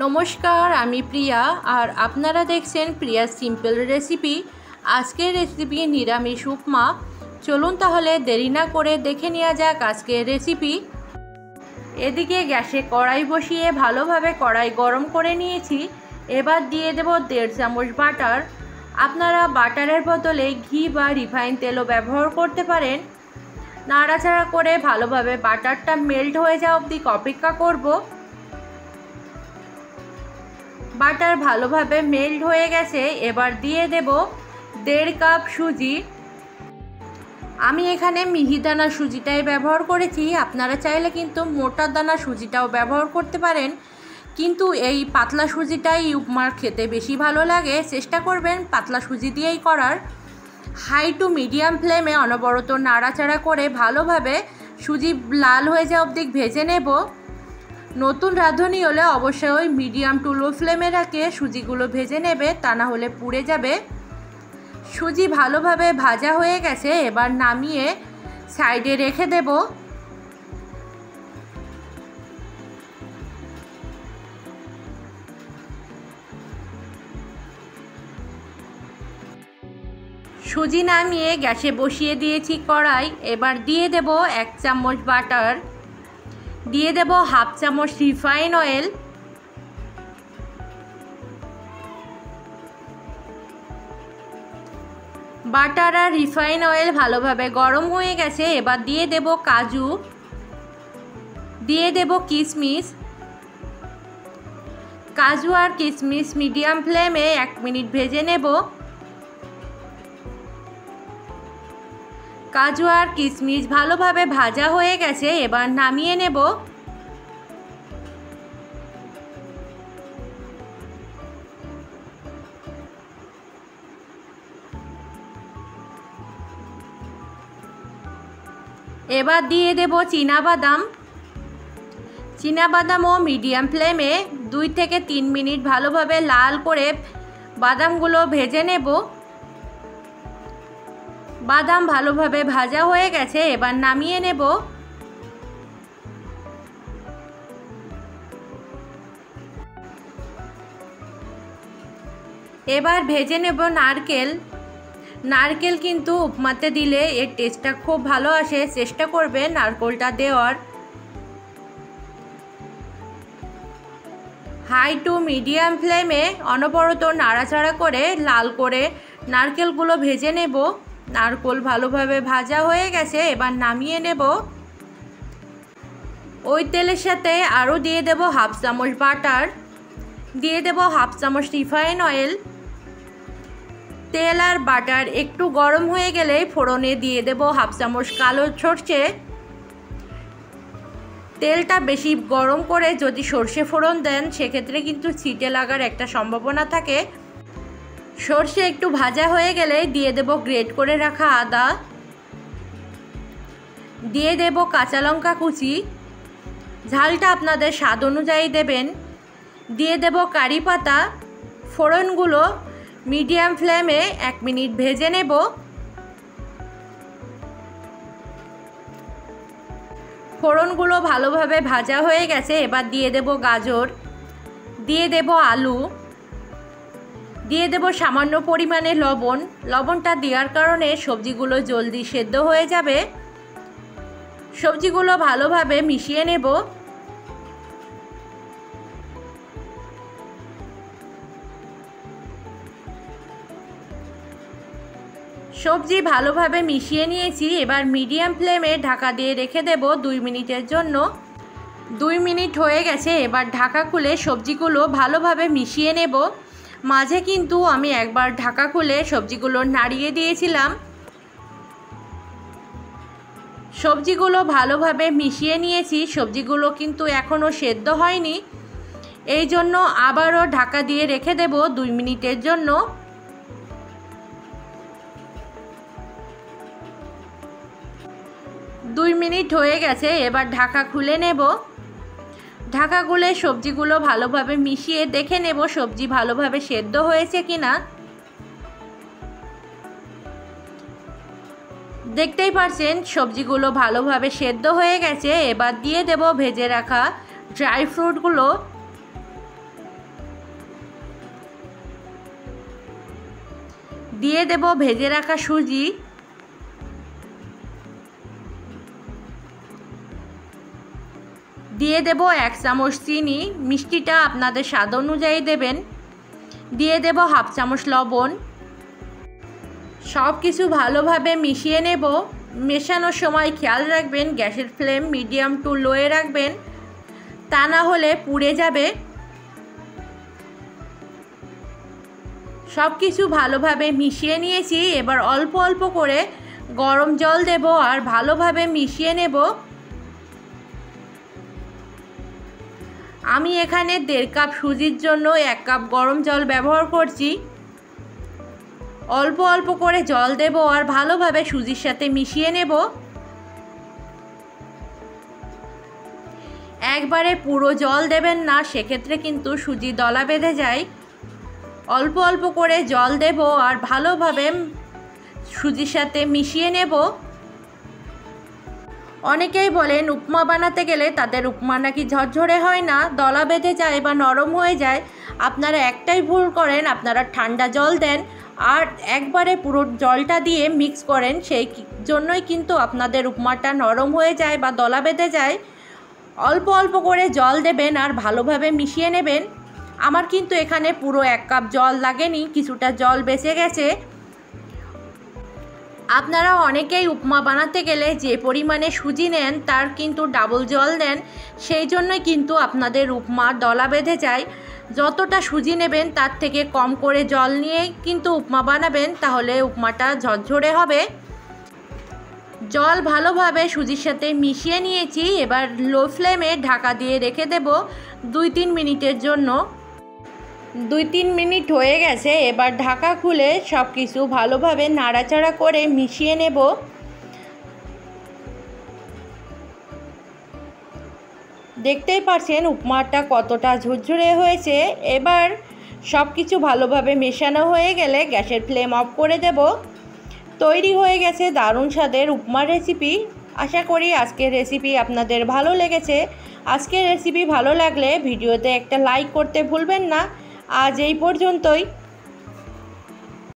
নমস্কার, আমি প্রিয়া আর আপনারা দেখছেন প্রিয়া সিম্পল রেসিপি। আজকের রেসিপি নিরামিষ উপমা। চলুন তাহলে দেরি না করে দেখে নেওয়া যাক আজকের রেসিপি। এদিকে গ্যাসে কড়াই বসিয়ে ভালোভাবে কড়াই গরম করে নিয়েছি। এবার দিয়ে দেব 1.5 চামচ বাটার। আপনারা বাটারের বদলে ঘি বা রিফাইন তেলও ব্যবহার করতে পারেন। নাড়াচাড়া করে ভালোভাবে বাটারটা মেল্ট হয়ে যাওয়া অবধি অপেক্ষা করব। বাটার ভালোভাবে মেল্ট হয়ে গেছে। এবার দিয়ে দেব 1.5 কাপ সুজি। আমি এখানে মিহিদানা সুজিটাই ব্যবহার করেছি, আপনারা চাইলে কিন্তু মোটা দানা সুজিটাও ব্যবহার করতে পারেন, কিন্তু এই পাতলা সুজিটাই উপমার খেতে বেশি ভালো লাগে। চেষ্টা করবেন পাতলা সুজি দিয়েই করার। হাই টু মিডিয়াম ফ্লেমে অনবরত নাড়াচাড়া করে ভালোভাবে সুজি লাল হয়ে যাওয়া অবধি ভেজে নেব। নতুন রাঁধুনি হলে অবশ্যই মিডিয়াম টু লো ফ্লেমে রেখে সুজিগুলো ভেজে নেবে, তা না হলে পুড়ে যাবে। সুজি ভালোভাবে ভাজা হয়ে গেছে। এবার নামিয়ে সাইডে রেখে দেব। সুজি নামিয়ে গ্যাসে বসিয়ে দিয়েছি কড়াই। এবার দিয়ে দেব 1 চামচ বাটার, দিয়ে দেব 1/2 চামচ রিফাইন অয়েল, বাটার আর রিফাইন অয়েল ভালোভাবে গরম হয়ে গেছে। এবার দিয়ে দেব কাজু, দিয়ে দেব কিশমিশ। কাজু আর কিশমিশ মিডিয়াম ফ্লেমে 1 মিনিট ভেজে নেব। কাজু আর কিশমিশ ভালোভাবে ভাজা হয়ে গেছে। এবার নামিয়ে নেব। এবার দিয়ে দেব চীনাবাদাম। চীনাবাদামও মিডিয়াম ফ্লেমে 2 থেকে 3 মিনিট ভালোভাবে লাল করে বাদামগুলো ভেজে নেব। বাদাম ভালোভাবে ভাজা হয়ে গেছে। এবার নামিয়ে নেব। এবার ভেজে নেব নারকেল। নারকেল কিন্তু উপমাতে দিলে এর টেস্টটা খুব ভালো আসে, চেষ্টা করবেন নারকেলটা দেওয়ার। হাই টু মিডিয়াম ফ্লেমে অনবরত নাড়াচাড়া করে লাল করে নারকেলগুলো ভেজে নেব। নারকেল ভালোভাবে ভাজা হয়ে গেছে। এবার নামিয়ে নেব। ওই তেলের সাথে আরও দিয়ে দেব 1/2 চামচ বাটার, দিয়ে দেব 1/2 চামচ রিফাইন অয়েল। তেল আর বাটার একটু গরম হয়ে গেলে ফোড়নে দিয়ে দেব 1/2 চামচ কালো সরষে। তেলটা বেশি গরম করে যদি সরষে ফোড়ন দেন সেক্ষেত্রে কিন্তু ছিটে লাগার একটা সম্ভাবনা থাকে। সরষে একটু ভাজা হয়ে গেলে দিয়ে দেব গ্রেট করে রাখা আদা, দিয়ে দেব কাঁচা লঙ্কা কুচি, ঝালটা আপনাদের স্বাদ অনুযায়ী দেবেন, দিয়ে দেব কারি পাতা। ফোড়নগুলো মিডিয়াম ফ্লেমে 1 মিনিট ভেজে নেব। ফোড়নগুলো ভালোভাবে ভাজা হয়ে গেছে। এবার দিয়ে দেব গাজর, দিয়ে দেব আলু, দিয়ে দেব সামান্য পরিমাণে লবণ। লবণটা দেওয়ার কারণে সবজিগুলো জলদি সেদ্ধ হয়ে যাবে। সবজিগুলো ভালোভাবে মিশিয়ে নেব। সবজি ভালোভাবে মিশিয়ে নিয়েছি। এবার মিডিয়াম ফ্লেমে ঢাকা দিয়ে রেখে দেব 2 মিনিটের জন্য। 2 মিনিট হয়ে গেছে। এবার ঢাকা খুলে সবজিগুলো ভালোভাবে মিশিয়ে নেব। মাঝে কিন্তু আমি একবার ঢাকা খুলে সবজিগুলো নাড়িয়ে দিয়েছিলাম। সবজিগুলো ভালোভাবে মিশিয়ে নিয়েছি। সবজিগুলো কিন্তু এখনও সেদ্ধ হয়নি, এই জন্য আবারও ঢাকা দিয়ে রেখে দেব 2 মিনিটের জন্য। 2 মিনিট হয়ে গেছে। এবার ঢাকা খুলে নেব। ঢাকা খুলে সবজিগুলো ভালোভাবে মিশিয়ে দেখে নেব সবজি ভালোভাবে সেদ্ধ হয়েছে কিনা। দেখতেই পাচ্ছেন সবজিগুলো ভালোভাবে সেদ্ধ হয়ে গেছে। এবার দিয়ে দেব ভেজে রাখা ড্রাই ফ্রুটগুলো। দিয়ে দেব ভেজে রাখা সুজি, দিয়ে দেব 1 চামচ চিনি, মিষ্টিটা আপনাদের স্বাদ অনুযায়ী দেবেন। দিয়ে দেব 1/2 চামচ লবণ। সব কিছু ভালোভাবে মিশিয়ে নেব। মেশানোর সময় খেয়াল রাখবেন গ্যাসের ফ্লেম মিডিয়াম টু লোয়ে রাখবেন, তা না হলে পুড়ে যাবে। সব কিছু ভালোভাবে মিশিয়ে নিয়েছি। এবার অল্প অল্প করে গরম জল দেব আর ভালোভাবে মিশিয়ে নেব। আমি এখানে 1.5 কাপ সুজির জন্য 1 কাপ গরম জল ব্যবহার করছি। অল্প অল্প করে জল দেব আর ভালোভাবে সুজির সাথে মিশিয়ে নেব। একবারে পুরো জল দেবেন না, সেক্ষেত্রে কিন্তু সুজি দলা বেঁধে যায়। অল্প অল্প করে জল দেব আর ভালোভাবে সুজির সাথে মিশিয়ে নেব। অনেকেই বলেন উপমা বানাতে গেলে তাদের উপমা নাকি ঝরঝরে হয় না, দলা বেঁধে যায় বা নরম হয়ে যায়। আপনারা একটাই ভুল করেন, আপনারা ঠান্ডা জল দেন আর একবারে পুরো জলটা দিয়ে মিক্স করেন, সেই জন্যই কিন্তু আপনাদের উপমাটা নরম হয়ে যায় বা দলা বেঁধে যায়। অল্প অল্প করে জল দেবেন আর ভালোভাবে মিশিয়ে নেবেন। আমার কিন্তু এখানে পুরো 1 কাপ জল লাগেনি, কিছুটা জল বেঁচে গেছে। আপনারা অনেকেই উপমা বানাতে গেলে যে পরিমাণে সুজি নেন তার কিন্তু ডাবল জল দেন, সেই জন্যই কিন্তু আপনাদের উপমা দলা বেঁধে যায়। যতটা সুজি নেবেন তার থেকে কম করে জল নিয়ে কিন্তু উপমা বানাবেন, তাহলে উপমাটা ঝরঝরে হবে। জল ভালোভাবে সুজির সাথে মিশিয়ে নিয়েছি। এবার লো ফ্লেমে ঢাকা দিয়ে রেখে দেব 2-3 মিনিটের জন্য। 2-3 মিনিট হয়ে গেছে। এবার ঢাকা খুলে সব কিছু ভালোভাবে নাড়াচাড়া করে মিশিয়ে নেব। দেখতেই পাচ্ছেন উপমাটা কতটা ঝরঝরে হয়েছে। এবার সব কিছু ভালোভাবে মেশানো হয়ে গেলে গ্যাসের ফ্লেম অফ করে দেব। তৈরি হয়ে গেছে দারুণ স্বাদের উপমার রেসিপি। আশা করি আজকের রেসিপি আপনাদের ভালো লেগেছে। আজকের রেসিপি ভালো লাগলে ভিডিওতে একটা লাইক করতে ভুলবেন না। আজ এই পর্যন্তই।